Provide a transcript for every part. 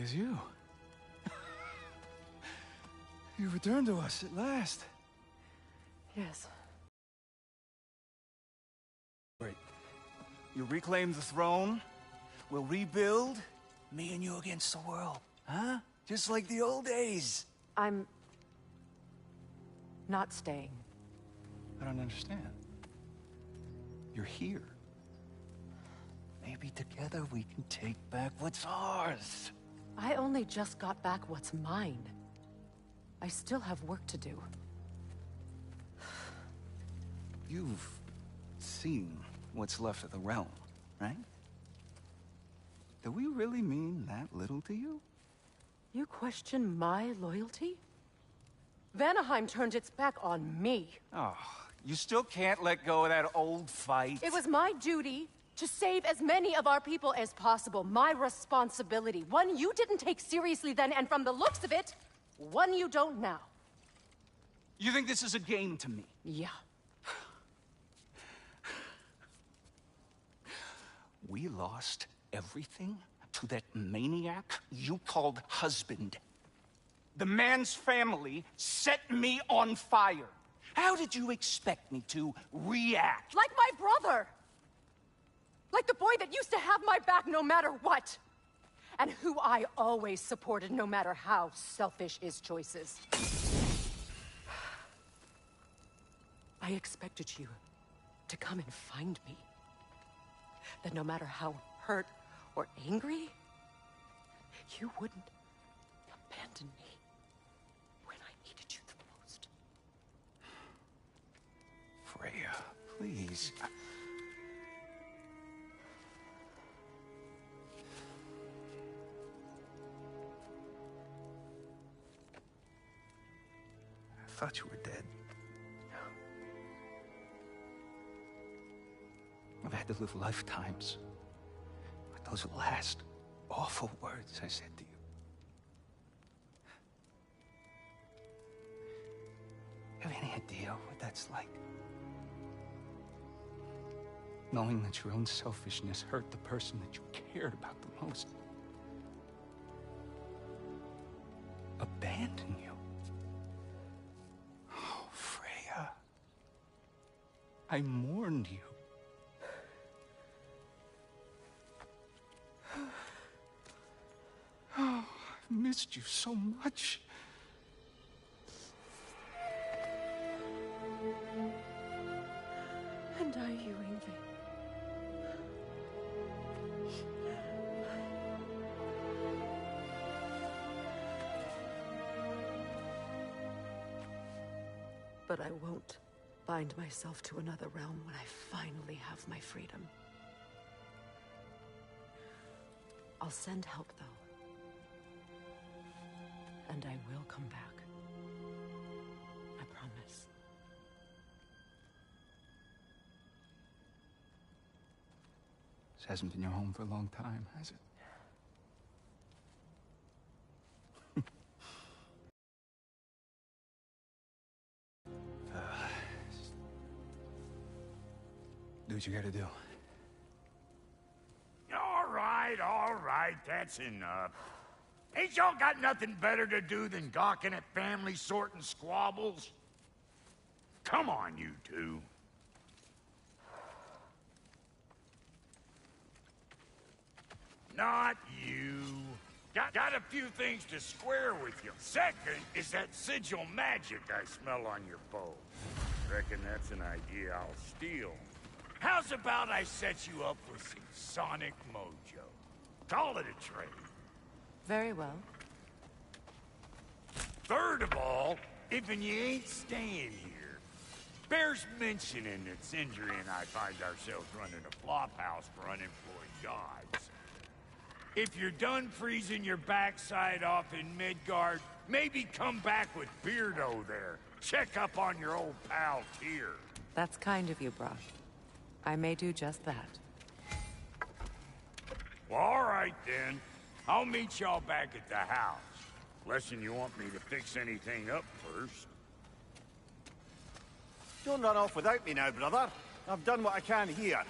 is you. You returned to us at last. Yes. Great. You reclaim the throne, we'll rebuild, me and you against the world. Huh? Just like the old days. I'm... not staying. I don't understand. You're here. Maybe together we can take back what's ours. I only just got back what's mine. I still have work to do. You've seen what's left of the realm, right? Do we really mean that little to you? You question my loyalty? Vanaheim turned its back on me. Oh, you still can't let go of that old fight? It was my duty to save as many of our people as possible. My responsibility. One you didn't take seriously then, and from the looks of it, one you don't now. You think this is a game to me? Yeah. We lost everything to that maniac you called husband. The man's family set me on fire. How did you expect me to react? Like my brother! Like the boy that used to have my back no matter what! And who I always supported no matter how selfish his choices. I expected you to come and find me. That no matter how hurt or angry, you wouldn't abandon me when I needed you the most. Freya, please. I thought you were dead. I've had to live lifetimes with those last awful words I said to you. Have any idea what that's like? Knowing that your own selfishness hurt the person that you cared about the most. Abandon you. Oh, Freya. I mourned you. Oh, I've missed you so much. And I, you, Yngvi. But I won't bind myself to another realm when I finally have my freedom. I'll send help, though. And I will come back. I promise. This hasn't been your home for a long time, has it? Do what you gotta do. All right, that's enough. Ain't y'all got nothing better to do than gawking at family sorting squabbles? Come on, you two. Not you. Got a few things to square with you. Second is that sigil magic I smell on your bow. Reckon that's an idea I'll steal. How's about I set you up with some sonic mojo? Call it a trade. Very well. Third of all, if you ain't staying here, bears mentioning that Sindri and I find ourselves running a flop house for unemployed gods. If you're done freezing your backside off in Midgard, maybe come back with Beardo there. Check up on your old pal Tyr. That's kind of you, Brock. I may do just that. Well, all right then. I'll meet y'all back at the house. Lesson you want me to fix anything up first. Don't run off without me now, brother. I've done what I can here.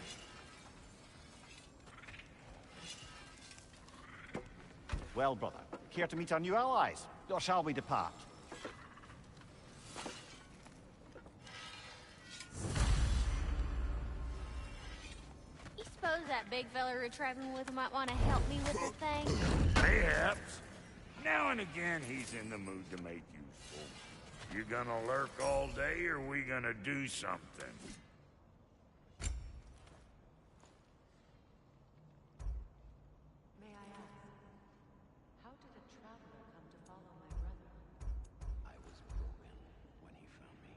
Well, brother, care to meet our new allies? Or shall we depart? You suppose that big fella you're traveling with might want to help me with the thing? Perhaps. Now and again, he's in the mood to make useful. You gonna lurk all day, or we gonna do something? May I ask, how did a traveler come to follow my brother? I was broken when he found me.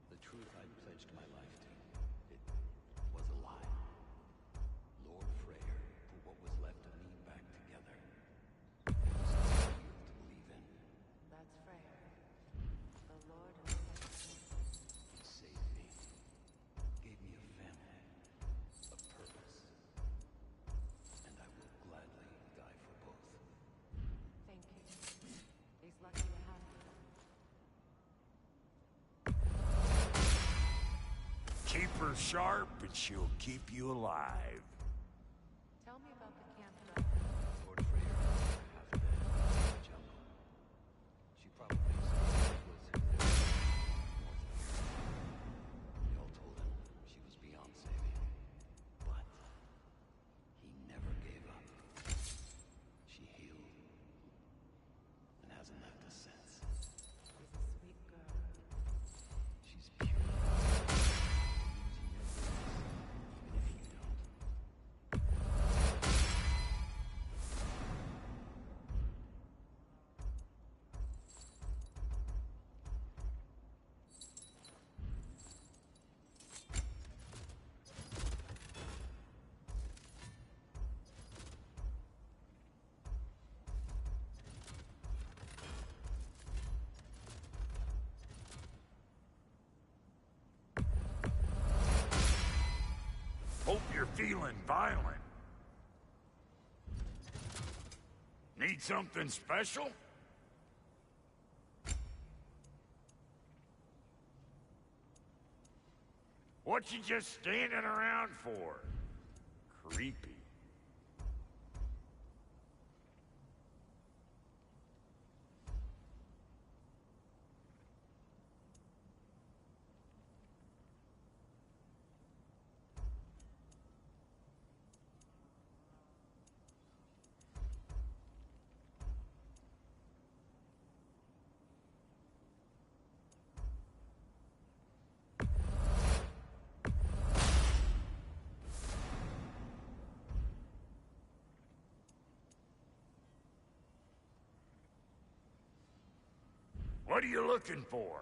The truth I'd pledged my life to, it was a lie. Lord Freyr put what was left of me back together. It was a field to believe in. That's Freyr, the Lord of Sacrifice. He saved me, gave me a family, a purpose. And I will gladly die for both. Thank you. He's lucky to have you. Keep her sharp, and she'll keep you alive. Tell me about the camp. Lord Freyr found her half dead in the jungle. She probably was north of here. We all told him she was beyond saving. But he never gave up. She healed and hasn't left us since. She's a sweet girl. She's pure. Even if you don't. Hope you're feeling violent. Need something special? What you just standing around for? Creepy. What are you looking for?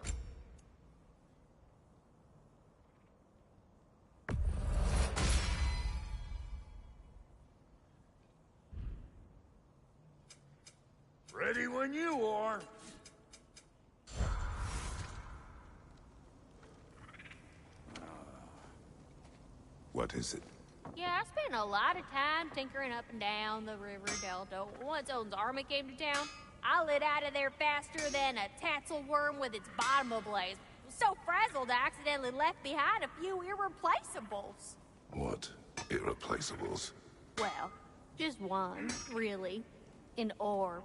Ready when you are. What is it? Yeah, I spent a lot of time tinkering up and down the river delta. Once Odin's army came to town, I lit out of there faster than a tassel worm with its bottom ablaze. So frazzled, I accidentally left behind a few irreplaceables. What? Irreplaceables? Well, just one, really. An orb.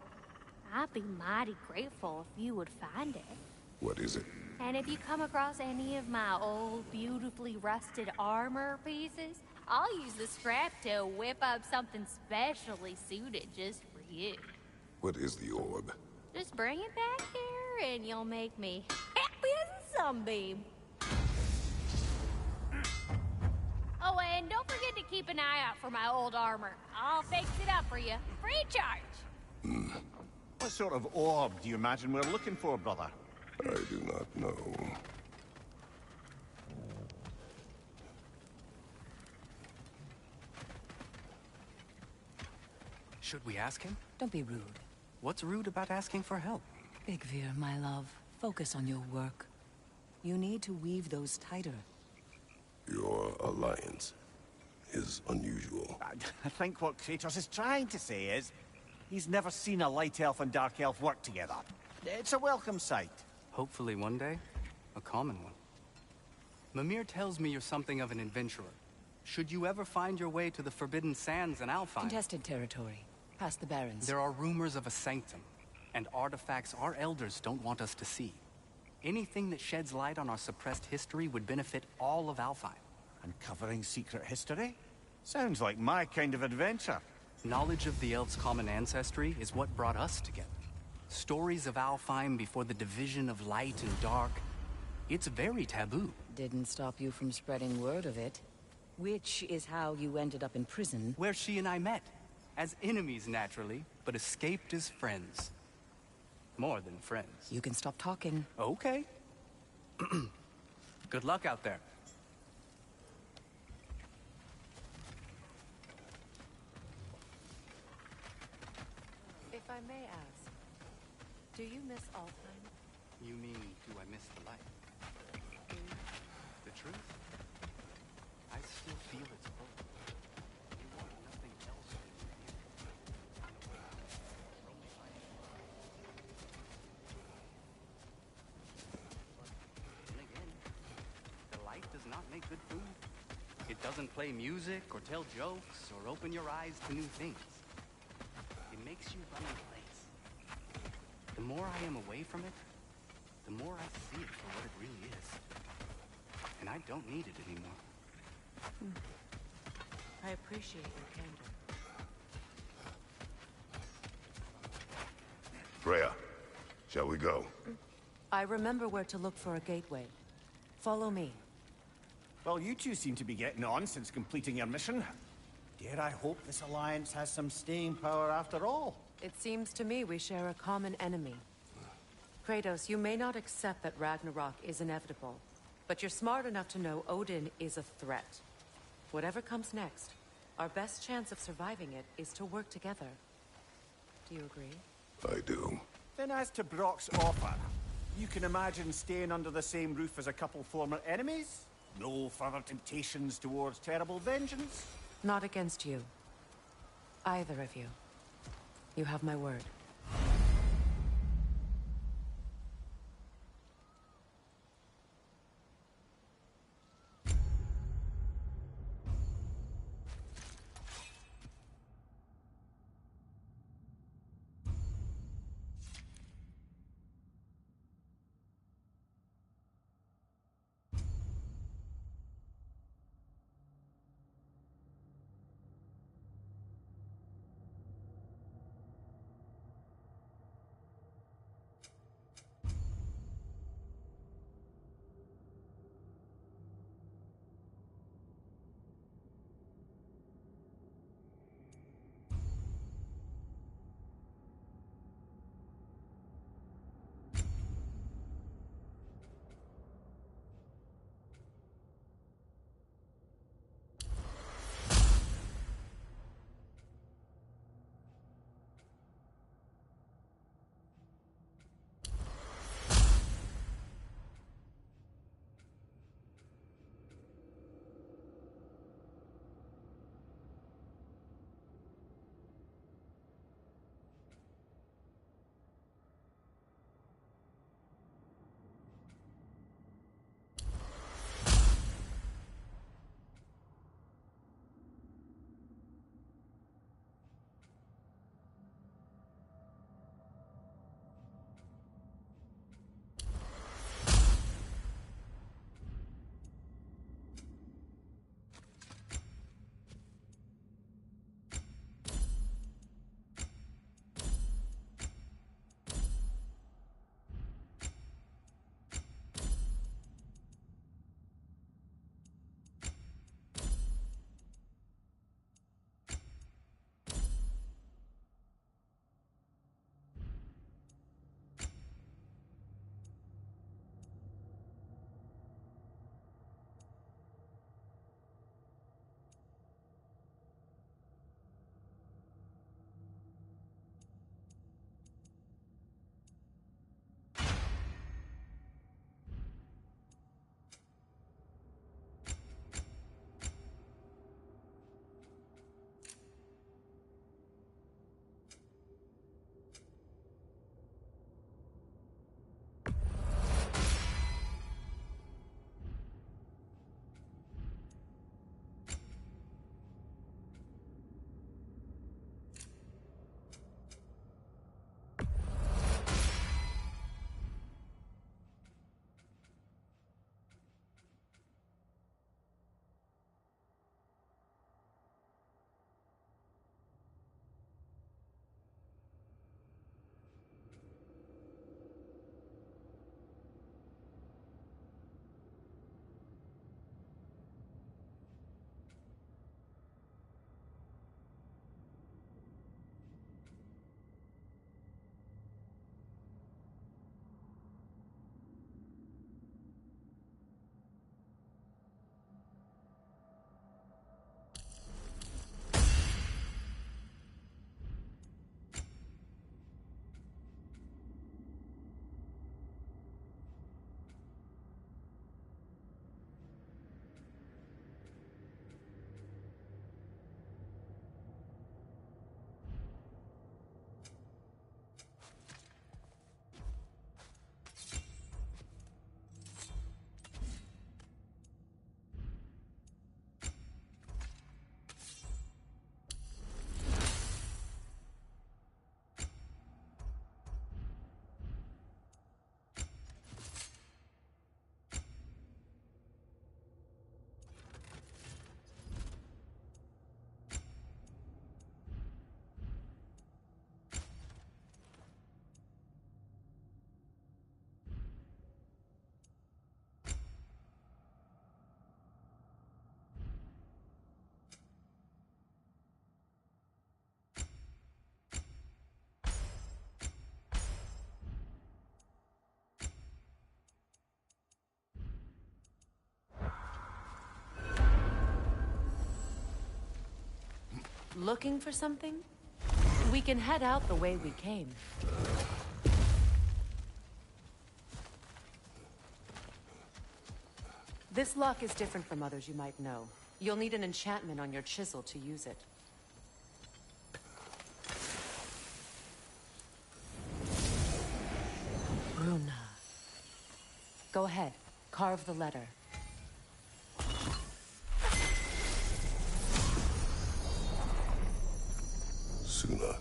I'd be mighty grateful if you would find it. What is it? And if you come across any of my old, beautifully rusted armor pieces, I'll use the scrap to whip up something specially suited just for you. What is the orb? Just bring it back here and you'll make me happy as a sunbeam. Oh, and don't forget to keep an eye out for my old armor. I'll fix it up for you, free of charge. What sort of orb do you imagine we're looking for, brother? I do not know. Should we ask him? Don't be rude. What's rude about asking for help? Big Veer, my love, focus on your work. You need to weave those tighter. Your alliance is unusual. I think what Kratos is trying to say is, he's never seen a light elf and dark elf work together. It's a welcome sight. Hopefully one day, a common one. Mimir tells me you're something of an adventurer. Should you ever find your way to the Forbidden Sands and Alfheim... Contested territory. Past the Barrens. There are rumors of a sanctum, and artifacts our elders don't want us to see. Anything that sheds light on our suppressed history would benefit all of Alfheim. Uncovering secret history? Sounds like my kind of adventure. Knowledge of the elves' common ancestry is what brought us together. Stories of Alfheim before the division of light and dark. It's very taboo. Didn't stop you from spreading word of it. Which is how you ended up in prison. Where she and I met. As enemies, naturally, but escaped as friends. More than friends. You can stop talking. Okay. Good luck out there. If I may ask, do you miss Alfheim? You mean, do I miss the light? The truth? I still feel its pull. You want nothing else from me. Then again, the light does not make good food. It doesn't play music or tell jokes or open your eyes to new things. It makes you run in place. The more I am away from it, the more I see it for what it really is. And I don't need it anymore. I appreciate your candor. Freya, shall we go? I remember where to look for a gateway. Follow me. Well, you two seem to be getting on since completing your mission. Dare I hope this alliance has some staying power after all? It seems to me we share a common enemy. Kratos, you may not accept that Ragnarok is inevitable, but you're smart enough to know Odin is a threat. Whatever comes next, our best chance of surviving it is to work together. Do you agree? I do. Then as to Brock's offer, you can imagine staying under the same roof as a couple former enemies? No further temptations towards terrible vengeance? Not against you. Either of you. You have my word. Looking for something? We can head out the way we came. This lock is different from others you might know. You'll need an enchantment on your chisel to use it. Runa. Go ahead. Carve the letter. Suna.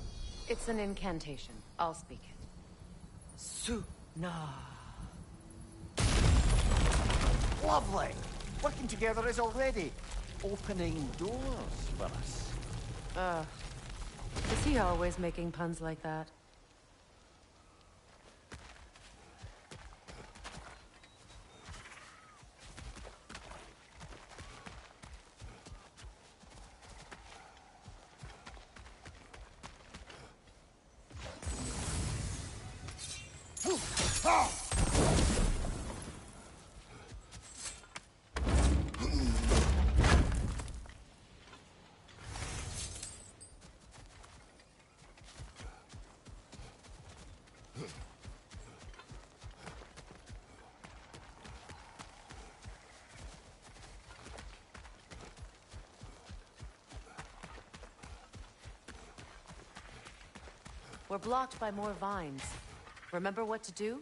It's an incantation. I'll speak it. Suna. Lovely! Working together is already opening doors for us. Is he always making puns like that? We're blocked by more vines. Remember what to do?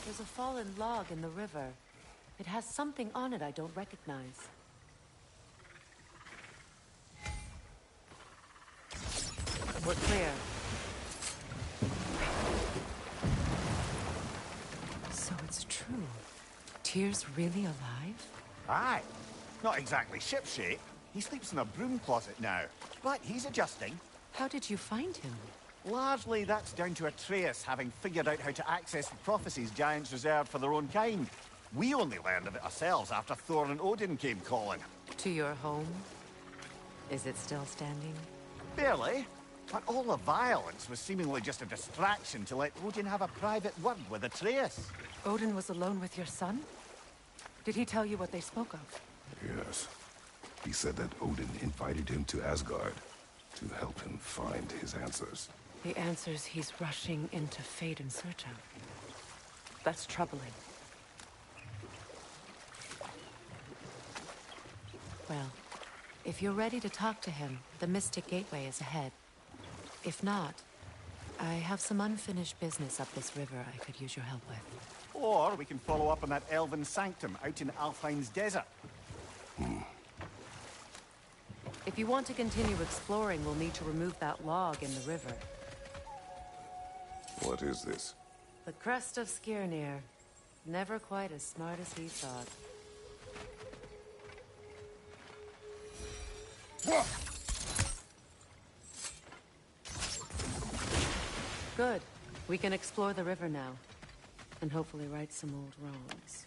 There's a fallen log in the river. It has something on it I don't recognize. We're clear. So it's true. Tyr's really alive? Aye. Not exactly shipshape. He sleeps in a broom closet now. But he's adjusting. How did you find him? Largely, that's down to Atreus having figured out how to access the prophecies giants reserved for their own kind. We only learned of it ourselves after Thor and Odin came calling. To your home? Is it still standing? Barely. But all the violence was seemingly just a distraction to let Odin have a private word with Atreus. Odin was alone with your son? Did he tell you what they spoke of? Yes. He said that Odin invited him to Asgard to help him find his answers. The answers he's rushing into fate in search of. That's troubling. Well, if you're ready to talk to him, the Mystic Gateway is ahead. If not, I have some unfinished business up this river I could use your help with. Or we can follow up on that elven sanctum out in Alfheim's desert. If you want to continue exploring, we'll need to remove that log in the river. What is this? The crest of Skirnir. Never quite as smart as he thought. Good. We can explore the river now. And hopefully right some old wrongs.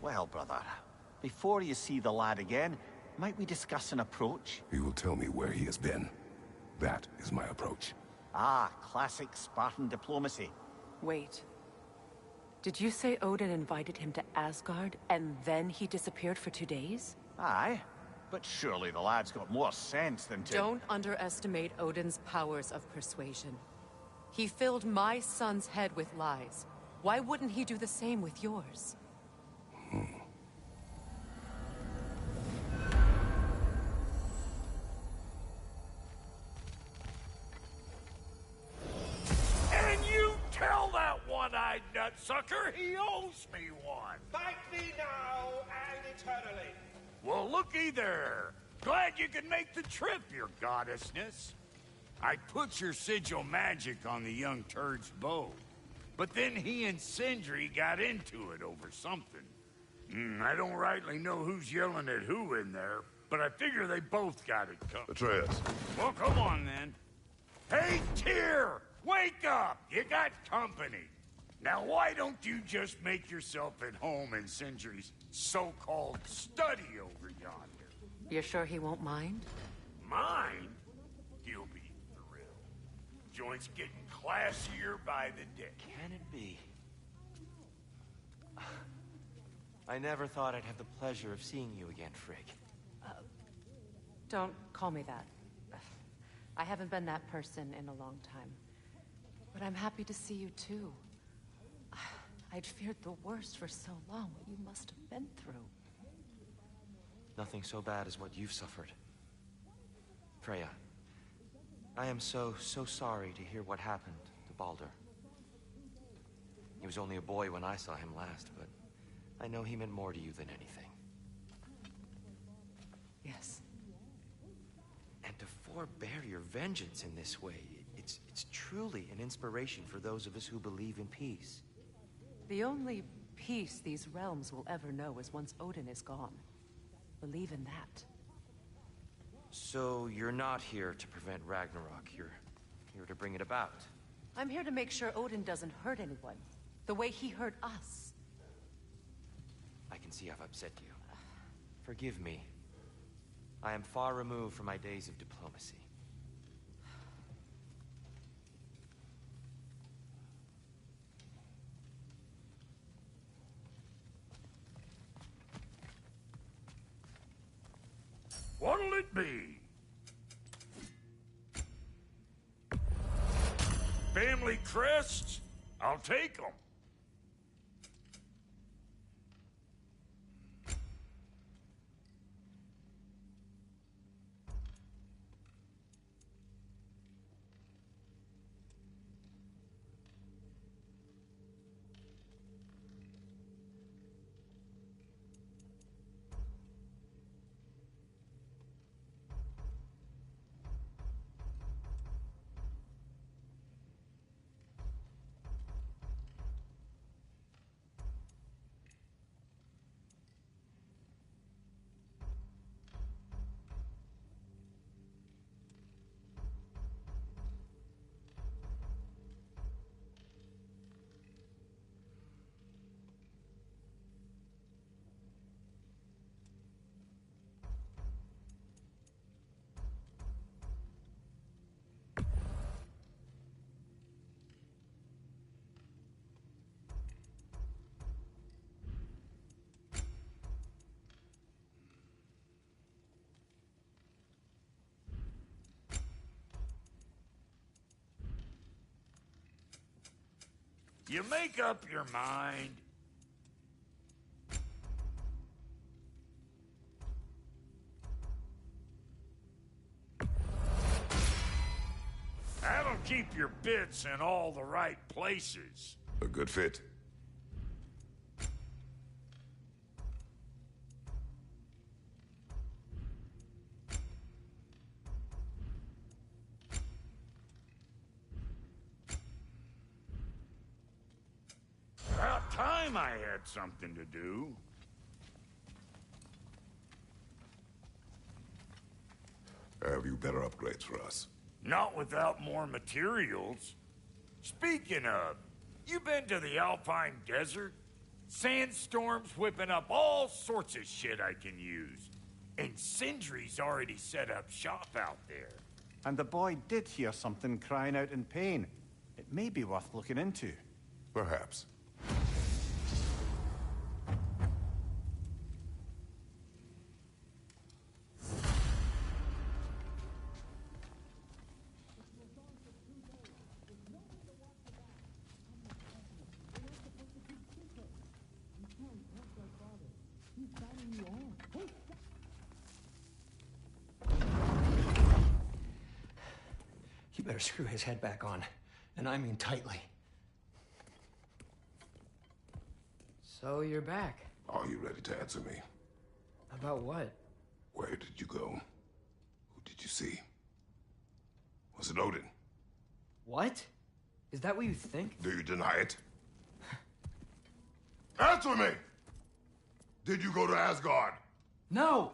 Well, brother, before you see the lad again, might we discuss an approach? He will tell me where he has been. That is my approach. Ah, classic Spartan diplomacy. Wait. Did you say Odin invited him to Asgard, and then he disappeared for 2 days? Aye, but surely the lad's got more sense than to... Don't underestimate Odin's powers of persuasion. He filled my son's head with lies. Why wouldn't he do the same with yours? And you tell that one-eyed nutsucker he owes me one. Thank me now and eternally. Well, looky there. Glad you could make the trip, your goddessness. I put your sigil magic on the young turd's bow. But then he and Sindri got into it over something. I don't rightly know who's yelling at who in there, but I figure they both got it covered. Atreus. Well, come on then. Hey, Tyr! Wake up! You got company. Now, why don't you just make yourself at home in Sindri's so-called study over yonder? You're sure he won't mind? Mine? He'll be thrilled. Joint's getting classier by the day. Can it be? I never thought I'd have the pleasure of seeing you again, Frigg. Don't call me that. I haven't been that person in a long time. But I'm happy to see you too. I'd feared the worst for so long, what you must have been through. Nothing so bad as what you've suffered. Freya, I am so sorry to hear what happened to Baldur. He was only a boy when I saw him last, but I know he meant more to you than anything. Yes. And to forbear your vengeance in this way, it's truly an inspiration for those of us who believe in peace. The only peace these realms will ever know is once Odin is gone. Believe in that. So you're not here to prevent Ragnarok, you're here to bring it about. I'm here to make sure Odin doesn't hurt anyone, the way he hurt us. I can see I've upset you. Forgive me. I am far removed from my days of diplomacy. What'll it be? Family crests? I'll take them. You make up your mind. That'll keep your bits in all the right places. A good fit. About time I had something to do. Have you better upgrades for us? Not without more materials. Speaking of, you been to the Alpine Desert? Sandstorms whipping up all sorts of shit I can use. And Sindri's already set up shop out there. And the boy did hear something crying out in pain. It may be worth looking into. Perhaps. You better screw his head back on, and I mean tightly. So you're back. Are you ready to answer me? About what? Where did you go? Who did you see? Was it Odin? What? Is that what you think? Do you deny it? Answer me! Did you go to Asgard? No!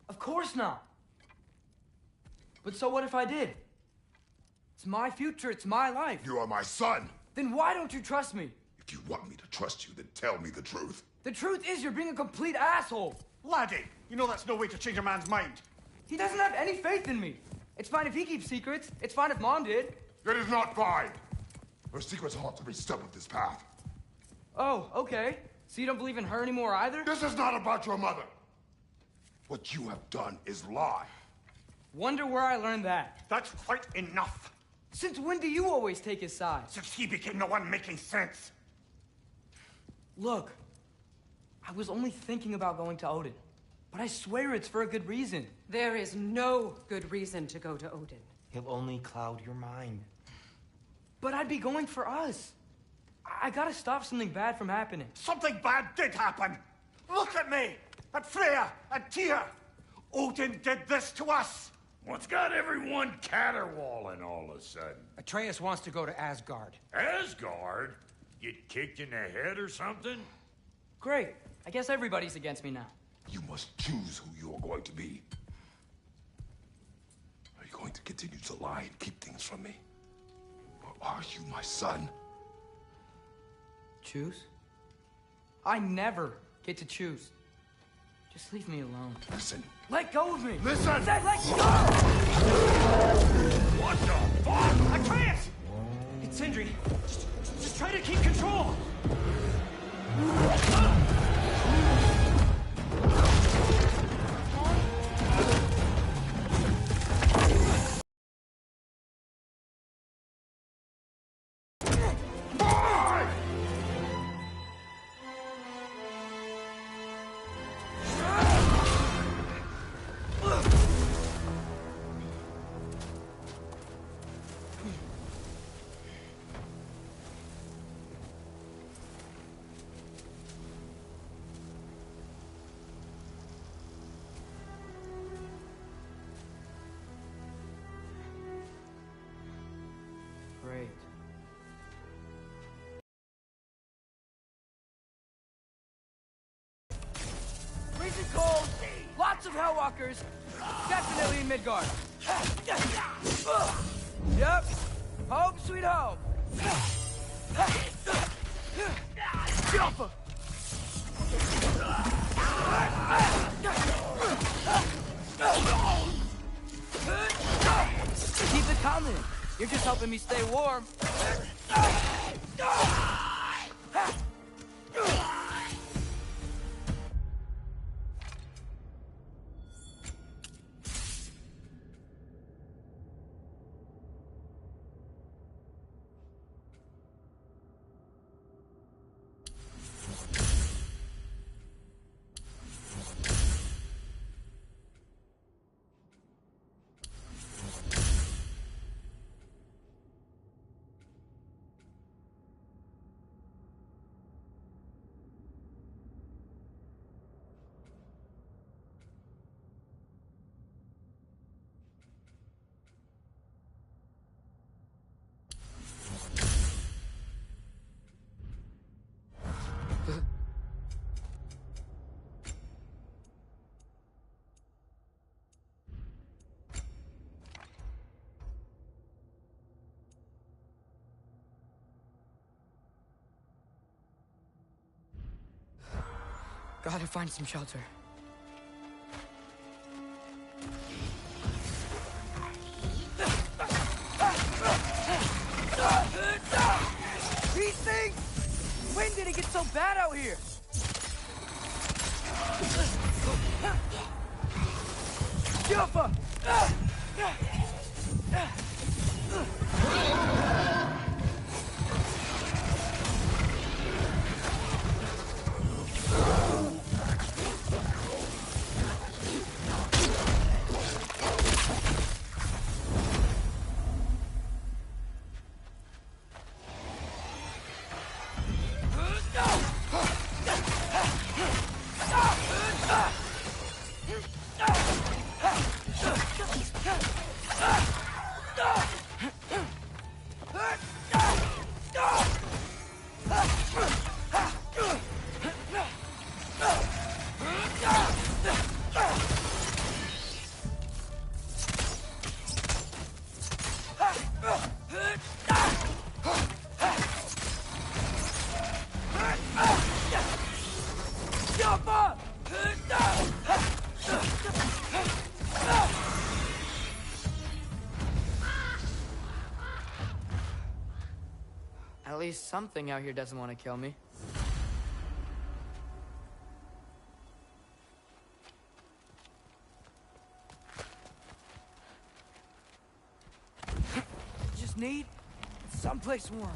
Of course not! But so what if I did? It's my future, it's my life. You are my son! Then why don't you trust me? If you want me to trust you, then tell me the truth. The truth is you're being a complete asshole! Laddie, you know that's no way to change a man's mind. He doesn't have any faith in me. It's fine if he keeps secrets. It's fine if Mom did. It is not fine! Her secrets haunt every step of this path. Oh, okay. So you don't believe in her anymore either? This is not about your mother. What you have done is lie. Wonder where I learned that. That's quite enough. Since when do you always take his side? Since he became the one making sense. Look, I was only thinking about going to Odin. But I swear it's for a good reason. There is no good reason to go to Odin. He'll only cloud your mind. But I'd be going for us. I gotta stop something bad from happening. Something bad did happen. Look at me, at Freya, at Tyr. Odin did this to us. What's got everyone caterwauling all of a sudden? Atreus wants to go to Asgard. Asgard? Get kicked in the head or something? Great. I guess everybody's against me now. You must choose who you are going to be. Are you going to continue to lie and keep things from me? Or are you my son? Choose? I never get to choose. Just leave me alone. Listen. Let go of me! Listen! I said let go! What the fuck? Atreus! It's Sindri. Just try to keep control! Great. Freezing cold, lots of Hellwalkers, definitely in Midgard. Yep, home sweet home. Jumper. Keep it coming. You're just helping me stay warm. Gotta find some shelter. These things! When did it get so bad out here? Jumper! least something out here doesn't want to kill me. Just need someplace warm.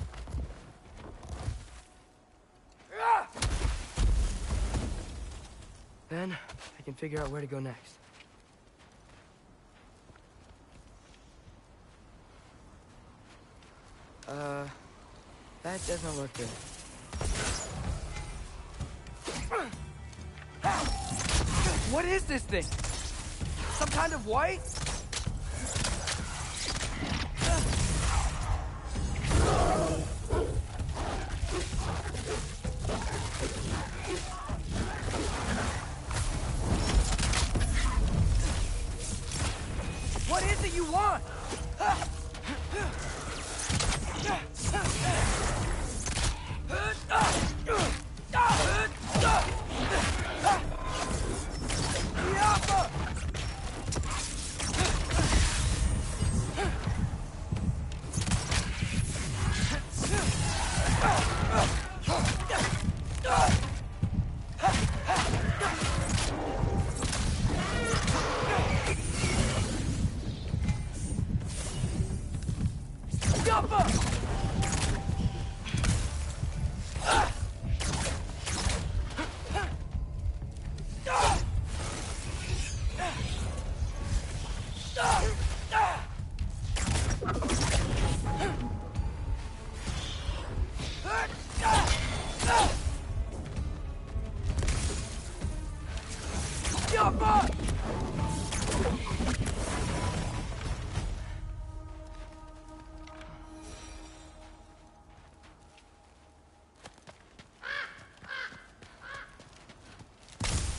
Then I can figure out where to go next. That doesn't look good. What is this thing? Some kind of white? What is it you want?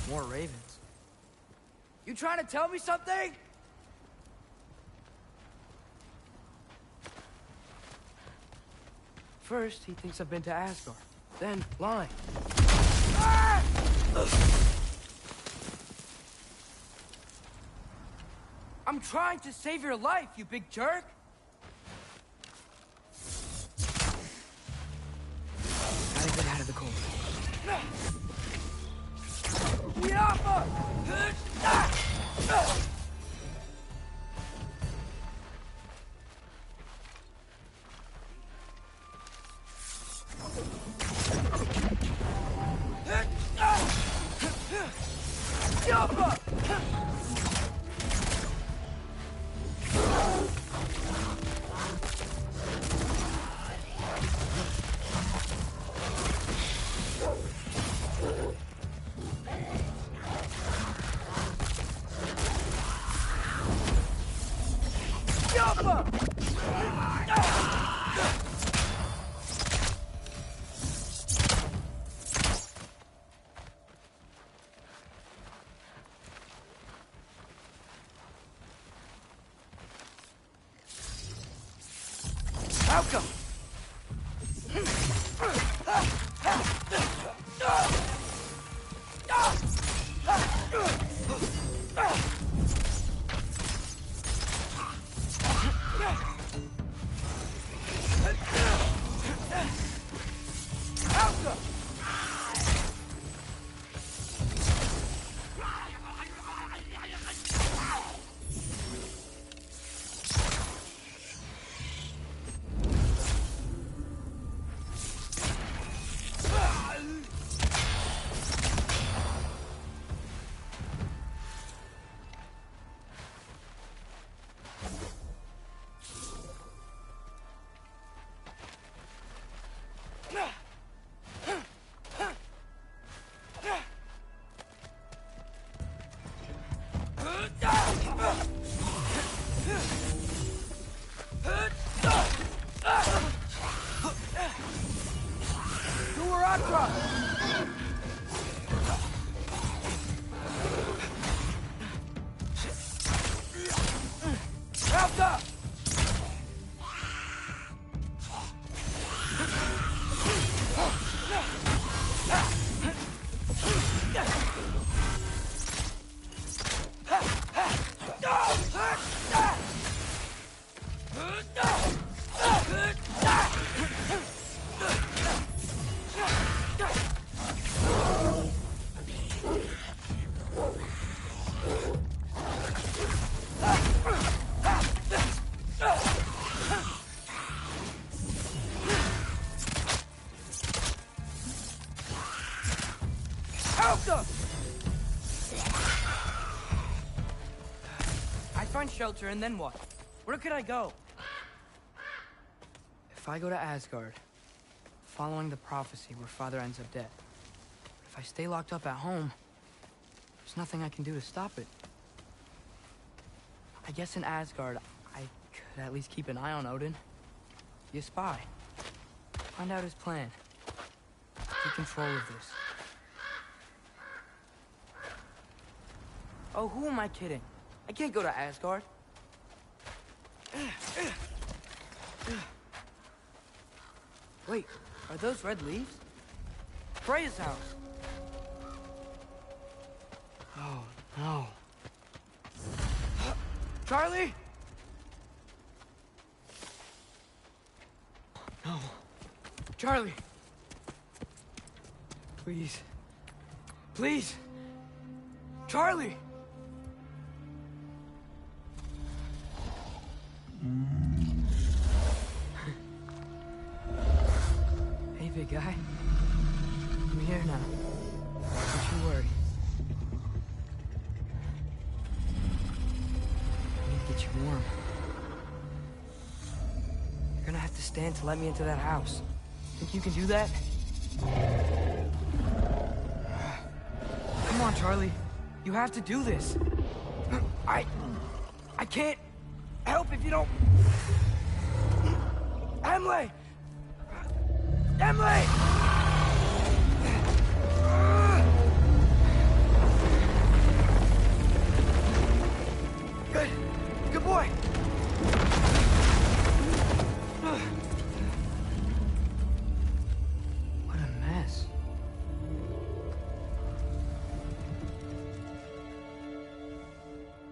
More ravens. You trying to tell me something? First, he thinks I've been to Asgard. Then, lying. Ah! I'm trying to save your life, you big jerk! Gotta get out of the cold. Outcome! Helga! I'd find shelter, and then what? Where could I go? If I go to Asgard, following the prophecy where Father ends up dead. If I stay locked up at home, there's nothing I can do to stop it. I guess in Asgard, I could at least keep an eye on Odin. Be a spy. Find out his plan. Take control of this. Oh, who am I kidding? I can't go to Asgard. Wait, are those red leaves? Freya's house. Oh, no. Charlie? No. Charlie. Please. Please. Charlie! Hey, big guy. I'm here now. Don't you worry. I need to get you warm. You're gonna have to stand to let me into that house. Think you can do that? Come on, Charlie. You have to do this. I can't help if you don't... Emily! Emily! Good. Good boy. What a mess.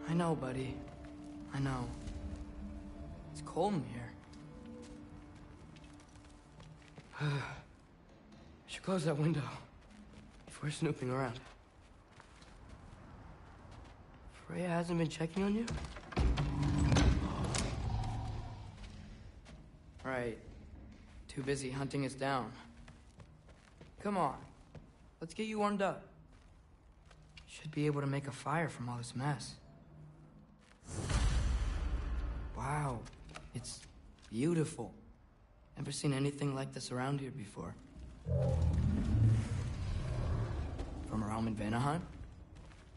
I know, buddy. I know. It's cold in here. I should close that window before snooping around. Freya hasn't been checking on you? Right. Too busy hunting us down. Come on. Let's get you warmed up. Should be able to make a fire from all this mess. Wow. It's beautiful. Never seen anything like this around here before. From her home in Vanaheim?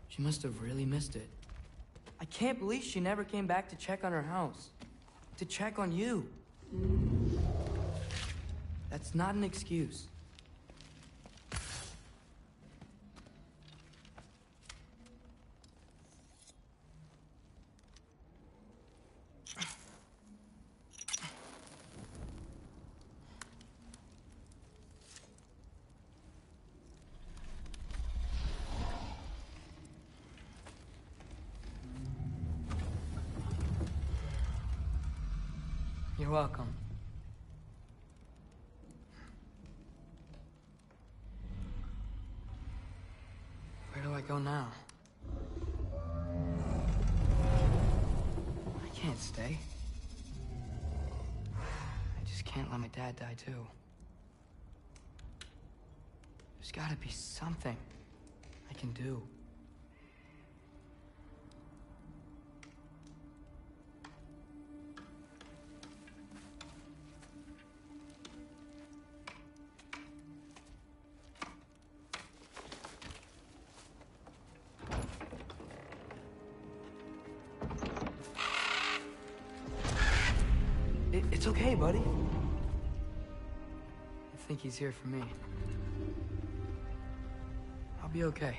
She must have really missed it. I can't believe she never came back to check on her house. To check on you. That's not an excuse. You're welcome. Where do I go now? I can't stay. I just can't let my dad die too. There's gotta be something I can do. It's okay, buddy. I think he's here for me. I'll be okay.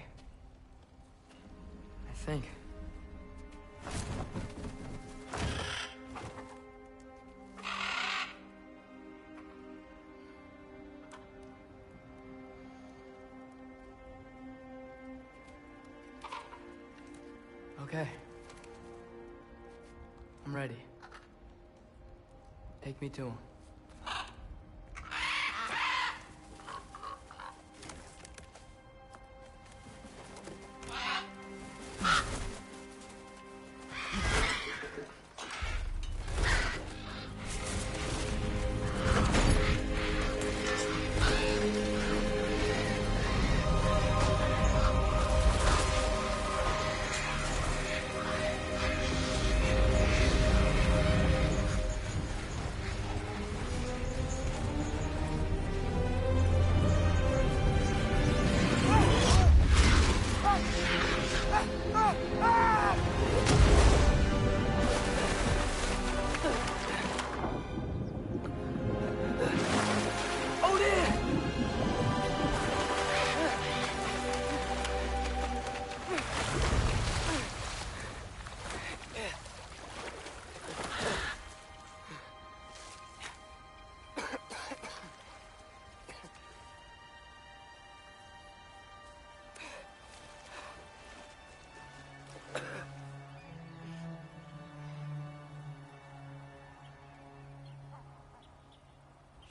I think. Okay. I'm ready. Take me to him.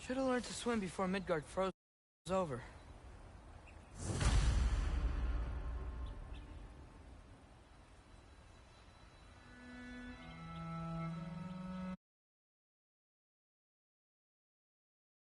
Should have learned to swim before Midgard froze over.